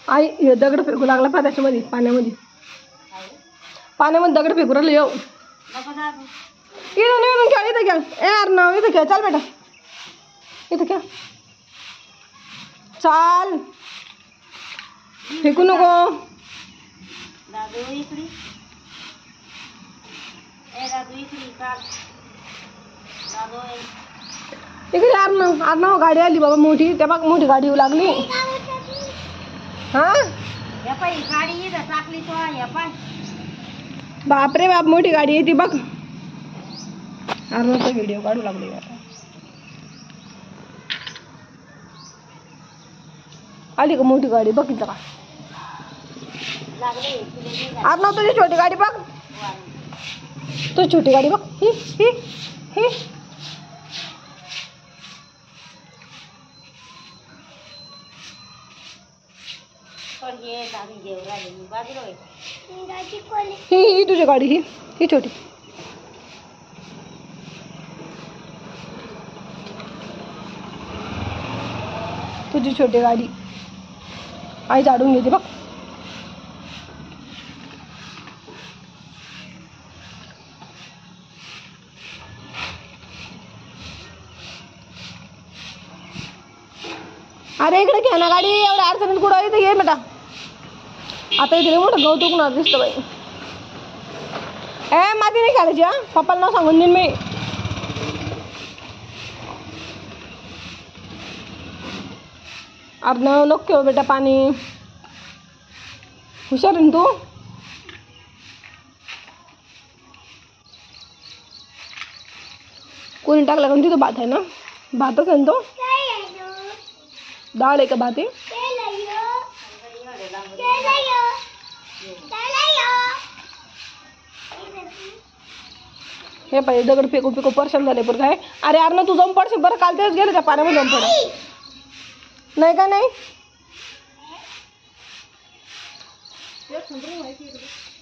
आई हे दगड फेकू लागला पा त्याच्यामध्ये पाण्यामध्ये दगड फेकू राहिलं येऊ इथून खेळ इथं खेळ ए अर्णव इथं खेळ चाल बेटा इथं खेळ चाल फेकू नको इकडे अर्णव गाडी आली बाबा मोठी त्या बघ मोठी गाडी येऊ लागली हा बापरे बाप मोठी गाडी येते बघ अर्णवचा व्हिडिओ काढू लागली आता आली का मोठी गाडी बघितलं का अर्णव तुझी छोटी गाडी बघ तुझी छोटी गाडी बघ ही ही ही ही तुझी गाडी ही छोटी तुझी छोटी गाडी आई झाडून घेते बघ अरे इकडे घ्या ना गाडी एवढ्या अडचणीत कुठं इथे ये बेटा आता इथे मोठं गवत उगणार दिसतं बाई ए माती नाही घालायची हा पप्पाला नाव सांगून देईन मी अर्णव नको बेटा पाणी हुशार आहे तू कोणी टाकला का तिथं भात आहे ना भातच आहे ना तो डाळ आहे का भात आहे हे पाहिजे दगड फेकू फेकू परशान झाले बरं काय अरे अर्णव तू जाऊन पडशील बरं काल तेच गेले त्या पाण्यामध्ये जाऊन पड नाही का नाही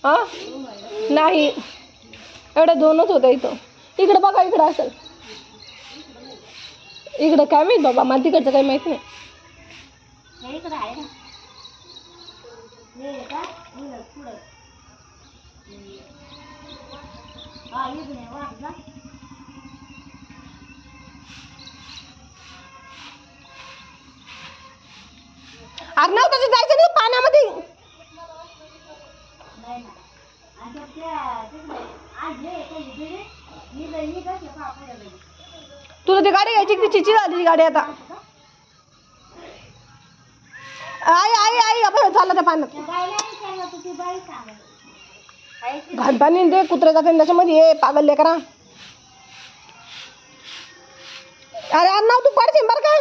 हा नाही एवढ्या दोनच होत्या इथं इकडं बघा इकडं असेल इकडं काय माहित बाबा मला तिकडचं काही माहित नाही अर्णव तसं जायचं नाही पाण्यामध्ये तुला ती गाडी घ्यायची ती चिची झाली गाडी आता आई आई आई आपण चाललं त्या पाण्यात घाण पाणी दे कुत्रे जाते त्याच्यामध्ये ये पागल लेकरा अरे अर्णव तू पडशील बरं का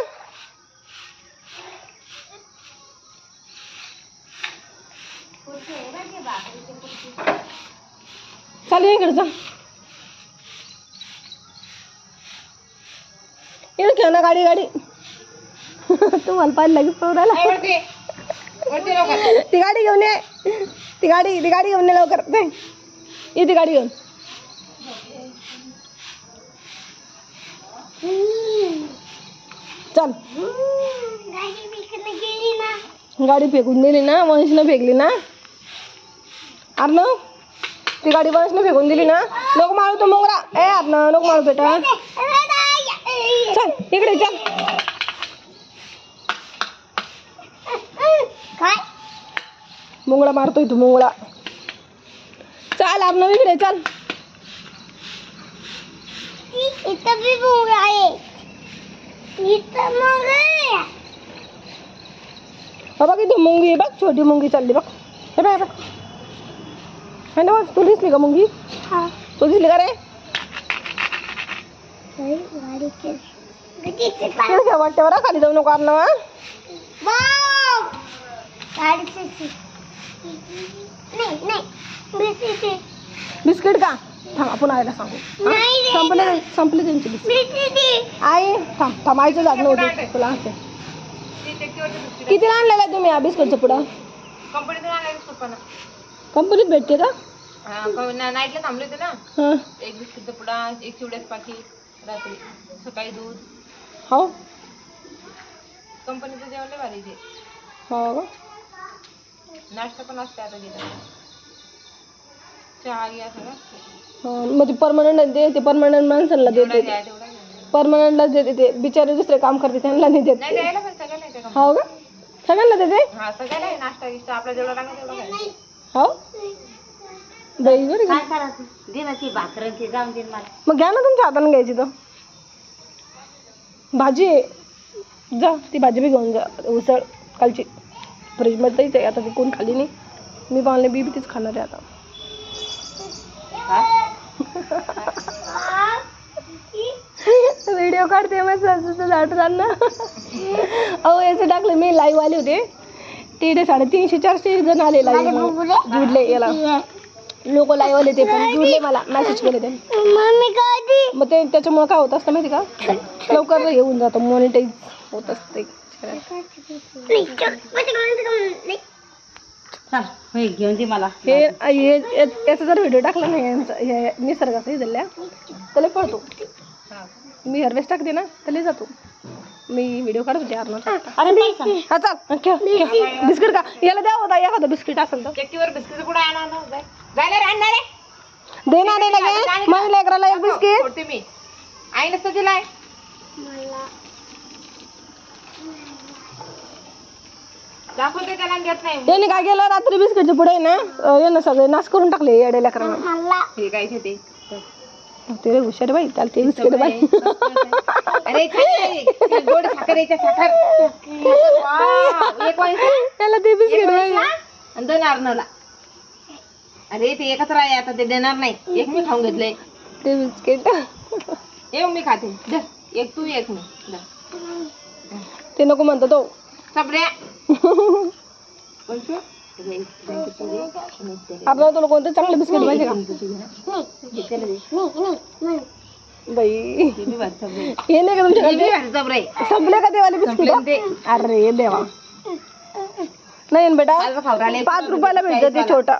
चल इकडचं इकडे खेळ ना गाडी गाडी तुम्हाला पाहिजे लागेल पळायला ती गाडी घेऊन ये ती गाडी घेऊन ये लवकर ये ती गाडी घेऊन चल गाडी फेकून दिली ना वंशनं फेकली ना अर्णव ती गाडी वंशनं फेकून दिली ना नको मारू तो मोगरा ए अर्णव नको मारू बेटा चल इकडे चल मुंगळा मारतोय तू मुंगळा चल अर्णव इकडे चल इथं भी मुंगळा आहे इथं मुंगळा बघ इथं मुंगी आहे बघ छोटी मुंगी चालली बघ हे बघ है ना तू दिसली का मुंगी तू दिसली का रे वाटते बरं खाली जाऊ नको अर्णव बिस्किट का थांब आपण आईला सांगू संपले त्यांची बिस्किट आई थांब आईचं जात नव्हतं तुला असं किती आणलेला आहे तुम्ही या बिस्किटचं पुढं कंपनीत भेटते का नाईटला थांबले होते ना एक बिस्किटचा पुडा एक चिवड्याचं पाकिट रात्री सकाळी दूध हो कंपनीचं जेवण लय भारी ते हो का नाश्ता पण असते आता तिथं. चहा घ्या सगळं. मग ते परमनंट ते परमनंट माणसांना जेवढा देते, द्या तेवढा घ्या. परमनंटलाच देते ते, बिचारे दुसरे काम करते त्यांना नाही देत नाही ते. द्यायला पण सगळ्याला येते का? हो का, सगळ्यांना देते. हा सगळ्याला आहे नाश्ता गिश्ता आपला जेवढा लागेल तेवढा घ्यायचा. हो बाई बरं का. मग घ्या ना तुमच्या हाताने घ्यायची तर भाजी आहे. जा ती भाजी बी घेऊन जा, उसळ कालची फ्रीजमध्येच आहे आता, ती कोण खाली नाही. मी पाहिले बी तीच खाणार आहे आता. व्हिडिओ काढते मग ना. अहो याचं टाकलं मी, लाईव्ह आले होते तिथे 350-400 जण आले लाईव्ह, जुडले याला लोक लाईव्ह आले ते पण जुडले, मला मेसेज केले ते. मग ते त्याच्यामुळे काय होत असतं माहिती का, लवकर येऊन जातं, मॉनिटाईज होत असते. घेऊन दे मला. याचा जर व्हिडिओ टाकला नाही यांचा निसर्गाचा इथल्या त्याला पळतो. मी हरवेस टाकते ना त्याला जातो. मी व्हिडिओ काढत होते अर्णवचा. हा चाल बिस्किट का याला द्या होता एखादं बिस्किट असेल तर. चक्कीवर बिस्किट कुठे आणणार जायला आणणार आहे. देणार आहे लगे मग लेकराला एक बिस्किट. सोडते मी. आई नसतं दिलाय. दाखवते त्याला घेत नाही. याने काय केलं रात्री बिस्किटच्या पुढे ना यानं सगळे नाश करून टाकले येड्या लेकरांना. हे काय ते ते हुशार बाई, त्याला ते बिस्किट बाई. अरे गोड साखर याच्या साखर एक वाईस त्याला ते बिस्किट बाई आणि 2 अर्णवला. अरे ते एकत्र आहे आता, ते देणार नाही. एक मी खाऊन घेतलंय ते बिस्किट. एक मी खाते. एक तू एक मी. ते नको म्हणतो तो सगळ्या आपल्याला तुला कोणतं चांगलं बिस्किट पाहिजे का बाई. हे नाही का तुमच्याकडे संपले का देवाले बिस्किट. अरे देवा नाही बेटा, 5 रुपयाला भेटतं ते छोटा.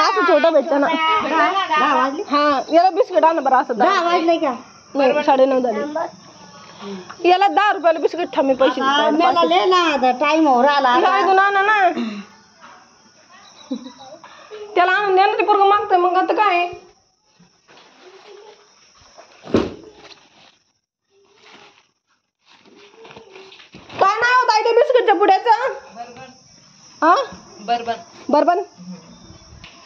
असं छोटं भेटतं ना. हा याला बिस्किट आण बरं. असं 10 वाजले का? नाही 9:30 झाले. याला 10 रुपयाला बिस्किट ठमी पैसे टाइम हो राहिला. ना त्याला आणून द्या ना, ते पोरगं मागतंय. मग आता काय काय नाव होत आहे ते बिस्किटच्या पुड्याचं. हा बरबन. बर्बन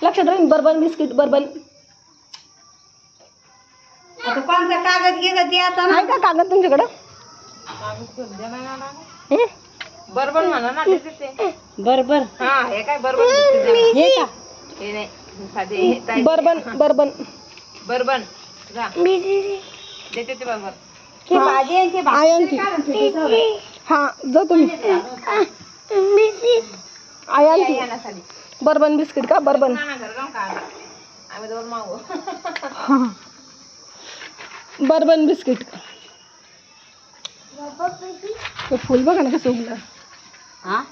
लक्षात राहील. Bourbon biscuit bourbon. आता कोणता कागद घे आता आहे का कागद तुमच्याकडं. बरबन म्हणा ना ते. बरोबर. हा हे काय बरबन हे का हे नाही साधे बर्बन बर्बन बरबन जा देते ते बरोबर. भाजी हा जा तुम्ही. यासाठी बर्बन बिस्किट का बर्बन. आम्ही दोन मागू. Bourbon biscuit. फुल बघा ना कसं उगलं. हा